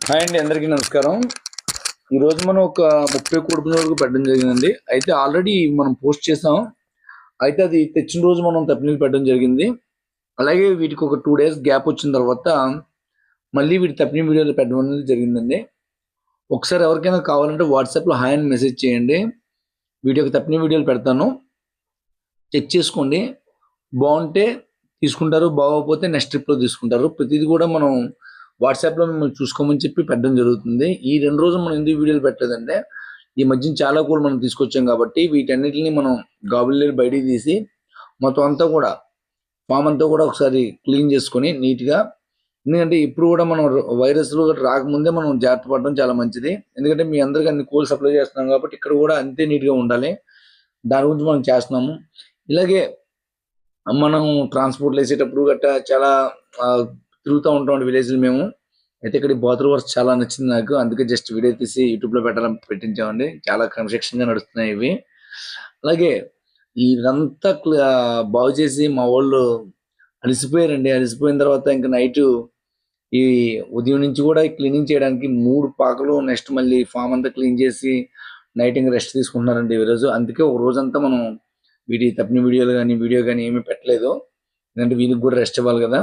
Hi అండి, అందరికీ నమస్కారం. ఈరోజు మనం ఒక 30 కోడిపుంజుల వరకు పెట్టడం జరిగిందండి. అయితే ఆల్రెడీ మనం పోస్ట్ చేసాం. అయితే అది తెచ్చిన రోజు మనం తప్పినీళ్ళు పెట్టడం జరిగింది. అలాగే వీటికి ఒక 2 డేస్ గ్యాప్ వచ్చిన తర్వాత మళ్ళీ వీటి తప్పిన వీడియోలు పెట్టడం అనేది జరిగిందండి. ఒకసారి ఎవరికైనా కావాలంటే వాట్సాప్లో హాయ్ అని మెసేజ్ చేయండి. వీడియోకి తప్పిన వీడియోలు పెడతాను, చెక్ చేసుకోండి. బాగుంటే తీసుకుంటారు, బాగోకపోతే నెక్స్ట్ ట్రిప్లో తీసుకుంటారు. ప్రతిదీ కూడా మనం వాట్సాప్లో మిమ్మల్ని చూసుకోమని చెప్పి పెట్టడం జరుగుతుంది. ఈ 2 రోజులు మనం ఎందుకు వీడియోలు పెట్టలేదంటే, ఈ మధ్యన చాలా కూడా మనం తీసుకొచ్చాం కాబట్టి వీటన్నిటిని మనం గాబుల్లేరు బయటికి తీసి మొత్తం అంతా కూడా ఫామ్ అంతా కూడా ఒకసారి క్లీన్ చేసుకొని నీట్గా, ఎందుకంటే ఇప్పుడు కూడా మనం వైరస్లు రాకముందే మనం జాగ్రత్త పడడం చాలా మంచిది. ఎందుకంటే మీ అందరికీ అన్ని కోళ్ళు సప్లై చేస్తున్నాం కాబట్టి ఇక్కడ కూడా అంతే నీట్గా ఉండాలి. దాని గురించి మనం చేస్తున్నాము. ఇలాగే మనం ట్రాన్స్పోర్ట్లు వేసేటప్పుడు గట్టా చాలా తిరుగుతూ ఉంటాం విలేజ్లో మేము. అయితే ఇక్కడ బాతుల వర్క్స్ చాలా నచ్చింది నాకు, అందుకే జస్ట్ వీడియో తీసి యూట్యూబ్లో పెట్టించామండి. చాలా క్రమశిక్షణగా నడుస్తున్నాయి ఇవి. అలాగే ఇదంతా బాగు చేసి మా వాళ్ళు అలసిపోయారండి. అలసిపోయిన తర్వాత ఇంకా నైట్ ఈ ఉదయం నుంచి కూడా క్లీనింగ్ చేయడానికి 3 పాకలు, నెక్స్ట్ మళ్ళీ ఫామ్ అంతా క్లీన్ చేసి నైట్ ఇంకా రెస్ట్ తీసుకుంటున్నారండి ఈరోజు. అందుకే ఒక రోజంతా మనం వీటి తప్పిన వీడియో కానీ ఏమీ పెట్టలేదు, ఎందుకంటే వీళ్ళకి కూడా రెస్ట్ ఇవ్వాలి కదా.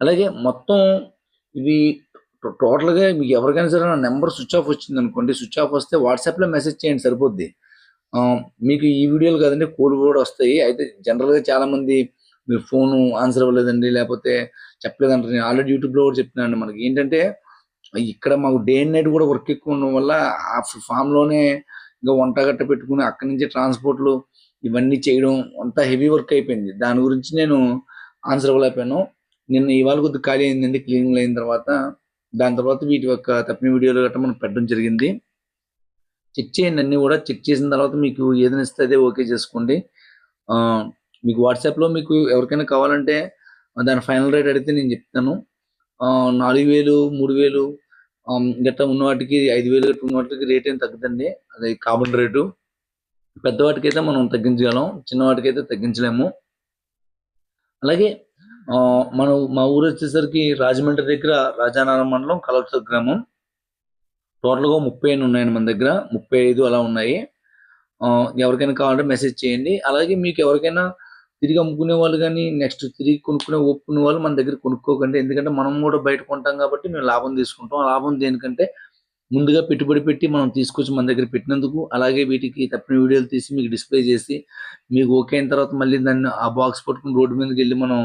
అలాగే మొత్తం ఇవి టోటల్గా మీకు ఎవరికైనా సరే నా నెంబర్ స్విచ్ ఆఫ్ వచ్చింది అనుకోండి, స్విచ్ ఆఫ్ వస్తే వాట్సాప్లో మెసేజ్ చేయండి సరిపోద్ది. మీకు ఈ వీడియోలు కదండి, కోడ్ కూడా వస్తాయి. అయితే జనరల్గా చాలామంది మీరు ఫోను ఆన్సర్ ఇవ్వలేదండి, లేకపోతే చెప్పలేదంటారు. నేను ఆల్రెడీ యూట్యూబ్లో కూడా చెప్తున్నాను. మనకి ఏంటంటే ఇక్కడ మాకు డే అండ్ నైట్ కూడా వర్క్ ఎక్కువ ఉండడం వల్ల ఆ ఫామ్లోనే ఇంకా వంట గట్ట పెట్టుకుని అక్కడి నుంచి ట్రాన్స్పోర్ట్లు ఇవన్నీ చేయడం అంతా హెవీ వర్క్ అయిపోయింది. దాని గురించి నేను ఆన్సర్ ఇవ్వలేకపోయాను. నిన్న ఇవాళ కొద్దిగా ఖాళీ అయిందండి క్లీనింగ్ అయిన తర్వాత. దాని తర్వాత వీటి యొక్క తప్పిన వీడియోలు గట్రా మనం పెట్టడం జరిగింది. చెక్ చేయండి, అన్నీ కూడా చెక్ చేసిన తర్వాత మీకు ఏదైనా ఇస్తే అదే ఓకే చేసుకోండి. మీకు వాట్సాప్లో మీకు ఎవరికైనా కావాలంటే దాని ఫైనల్ రేట్ అడిగితే నేను చెప్తాను. 4,000 3,000 గట్రా ఉన్న వాటికి 5,000 గట్రా ఉన్న వాటికి రేట్ ఏం తగ్గదండి, అది కామన్ రేటు. పెద్దవాటికైతే మనం తగ్గించగలం, చిన్నవాటికైతే తగ్గించలేము. అలాగే మా ఊరు వచ్చేసరికి రాజమండ్రి దగ్గర రాజానగరం మండలం కలవతూరు గ్రామం. టోటల్గా 30 ఉన్నాయండి మన దగ్గర, 35 అలా ఉన్నాయి. ఎవరికైనా కావాలంటే మెసేజ్ చేయండి. అలాగే మీకు ఎవరికైనా తిరిగి అమ్ముకునే వాళ్ళు కానీ, నెక్స్ట్ తిరిగి ఒప్పుకునే వాళ్ళు మన దగ్గర కొనుక్కోకండి. ఎందుకంటే మనం కూడా బయట కొంటాం కాబట్టి మేము లాభం తీసుకుంటాం. ఆ లాభం దేనికంటే ముందుగా పెట్టుబడి పెట్టి మనం తీసుకొచ్చి మన దగ్గర పెట్టినందుకు, అలాగే వీటికి తప్పిన వీడియోలు తీసి మీకు డిస్ప్లే చేసి మీకు ఓకే అయిన తర్వాత మళ్ళీ దాన్ని ఆ బాక్స్ పట్టుకుని రోడ్డు మీదకి వెళ్ళి మనం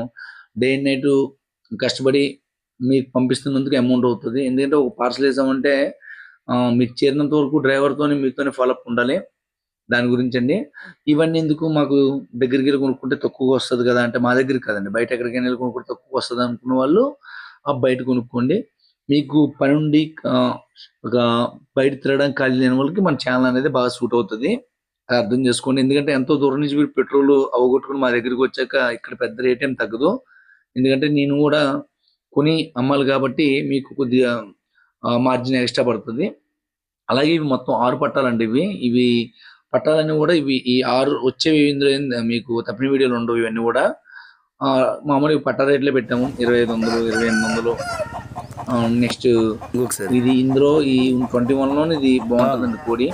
డే అండ్ నైట్ కష్టపడి మీకు పంపిస్తున్నందుకు అమౌంట్ అవుతుంది. ఎందుకంటే ఒక పార్సల్ వేసామంటే మీకు చేరినంత వరకు డ్రైవర్తోని మీతోనే ఫాలోఅప్ ఉండాలి. దాని గురించి అండి. ఇవన్నీ ఎందుకు, మాకు దగ్గరికి వెళ్ళి కొనుక్కుంటే తక్కువగా వస్తుంది కదా అంటే, మా దగ్గర కదండి, బయట ఎక్కడికైనా వెళ్ళి కొనుక్కుంటే తక్కువ వస్తుంది అనుకున్న వాళ్ళు బయట కొనుక్కోండి. మీకు పని ఉండి ఒక బయట తిరగడానికి ఖాళీ లేని వాళ్ళకి మన ఛానల్ అనేది బాగా సూట్ అవుతుంది. అది అర్థం చేసుకోండి. ఎందుకంటే ఎంతో దూరం నుంచి మీరు పెట్రోల్ అవగొట్టుకుని మా దగ్గరికి వచ్చాక ఇక్కడ పెద్ద రేట్ ఏం తగ్గదు. ఎందుకంటే నేను కూడా కొని అమ్మాలి కాబట్టి మీకు కొద్దిగా మార్జిన్ ఎక్స్ట్రా పడుతుంది. అలాగే ఇవి మొత్తం 6 పట్టాలండి. ఇవి పట్టాలన్నీ కూడా ఈ 6 వచ్చేవి ఇందులో మీకు తప్పిన వీడియోలు ఉండవు. ఇవన్నీ కూడా మామూలుగా పట్టా రేట్లే పెట్టాము, 2,500 2,800. నెక్స్ట్ ఇది ఇందులో ఈ 21లోనే ఇది బాగుంటుందండి కోడి.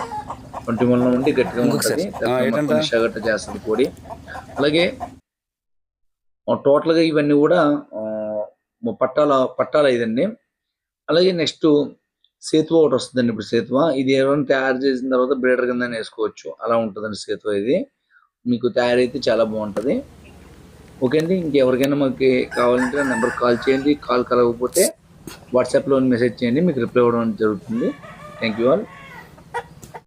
21లో ఉంటే గట్టిగా ఉంటుంది, గట్ట చేస్తుంది కోడి. అలాగే టోటల్గా ఇవన్నీ కూడా పట్టాల ఇదండి. అలాగే నెక్స్ట్ సేతువ ఒకటి వస్తుందండి. ఇప్పుడు సేతువ ఇది ఎవరైనా తయారు చేసిన తర్వాత బ్రేడర్ కింద వేసుకోవచ్చు, అలా ఉంటుందండి సేతువ. ఇది మీకు తయారైతే చాలా బాగుంటుంది. ఓకే అండి, ఇంకెవరికైనా మాకు కావాలంటే నెంబర్ కాల్ చేయండి. కాల్ కలగకపోతే వాట్సాప్లో మెసేజ్ చేయండి, మీకు రిప్లై ఇవ్వడం జరుగుతుంది. Thank you all.